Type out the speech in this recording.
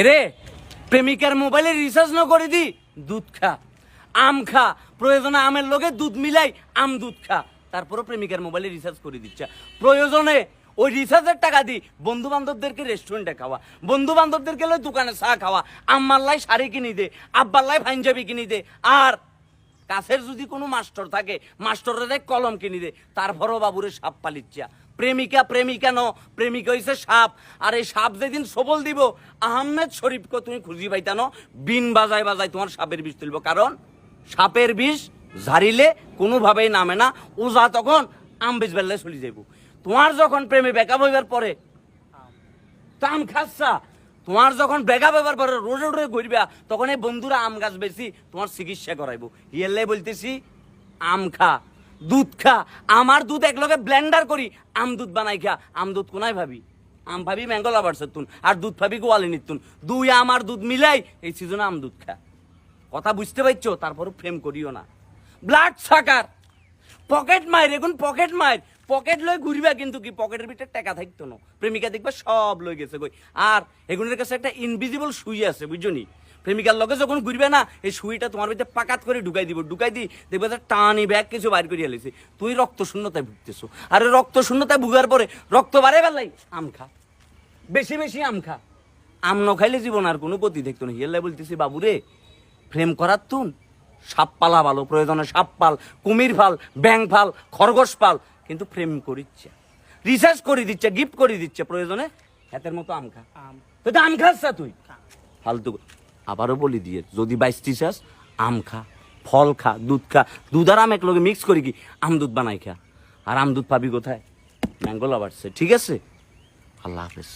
এরে প্রেমিকার মোবাইলে রিচার্জ ন করে দি দুধ খা, আম খা, প্রয়োজনে আমের লগে দুধ মিলাই আম দুধ খা, তারপরও প্রেমিকার মোবাইলে রিচার্জ করে দিচ্ছে। প্রয়োজনে ওই রিচার্জের টাকা দি বন্ধু বান্ধবদেরকে রেস্টুরেন্টে খাওয়া, বন্ধু বান্ধবদেরকে লই দোকানে চা খাওয়া, আম্মার লাই শাড়ি কিনি দে, আব্বার লাই পাঞ্জাবি কিনি দে, আর কাছের যদি কোনো মাস্টার থাকে মাস্টারের কলম কিনি দে, তারপরও বাবুরে সাপ পালিচ্ছা। প্রেমিকা প্রেমিকা ন, প্রেমিকা হইছে সাপ। আর এই সাপ যেদিন সবল দিব আহমেদ শরীফকে তুমি খুঁজি পাইতা ন, বিন বাজায় বাজায় তোমার সাপের বিষ তুলব। কারণ সাপের বিষ ঝাড়িলে কোনোভাবেই নামে না, ওজা তখন আম বেশ বেলায় চলে যাইব। তোমার যখন প্রেমে বেকআপ হইবার পরে তো আম খাচ্ছা, তোমার যখন ব্রেকআপ হইবার পরে রোডে রোডে ঘুরবা, তখন এই বন্ধুরা আম গাছ বেশি তোমার চিকিৎসা করাইবো। ইয়েলে বলতেছি আম খা, দুধ খা। আমার দুধ একলগে ব্লেন্ডার করি আম দুধ বানাই খা। আম দুধ কোনায় ভাবি? আম ভাবি ম্যাঙ্গো লাভার্সের তুন, আর দুধ ভাবি গোয়ালিনীর তুন। দুই আমার দুধ মিলাই এই সিজনে আম দুধ খা। কথা বুঝতে পারছো? তারপরও প্রেম করিও না। ব্লাড সাকার, পকেট মাইর, এখন পকেট মাইর, পকেট লই ঘুরবা, কিন্তু কি পকেটের ভিতরে টাকা থাকতো না। প্রেমিকা দেখবা সব লই গেছে কই। আর এগুনের কাছে একটা ইনভিজিবল সুই আছে, বুঝছো নি? প্রেমিকার লগে যখন ঘুরবে না, এই সুইটা তোমার ভিতরে পাকাত করে ঢুকাই দিব, ঢুকাই দি দেখবে যে টানি ব্যাগ কিছু বাইর করিয়া লেছে। তুই রক্ত শূন্যতায় ভুগতেছো। আর রক্ত শূন্যতায় ভুগার পরে রক্ত বাড়ে বেলাই আম খা, বেশি বেশি আম খা। আম ন খাইলে জীবন আর কোনো গতি দেখতো না। হিয়াল্লাই বলতেছি বাবুরে, প্রেম করার তুন সাপ পালা ভালো, প্রয়োজনে সাপ পাল, কুমির ফাল, ব্যাং ফাল, খরগোশ পাল, কিন্তু প্রেম করিচ্ছে, রিসার্চ করে দিচ্ছে, গিফট করে দিচ্ছে। প্রয়োজনে হাতের মতো আম খা। তুই তো আম খাস তুই ফালতু। আবারও বলি দিয়ে, যদি 22 চাস আম খা, ফল খা, দুধ খা। দুধ আর আম এক লগে মিক্স করি কি আম দুধ বানাই খা। আর আম দুধ পাবি কোথায়? ম্যাঙ্গো লাভার্সে। ঠিক আছে, আল্লাহ হাফেজ।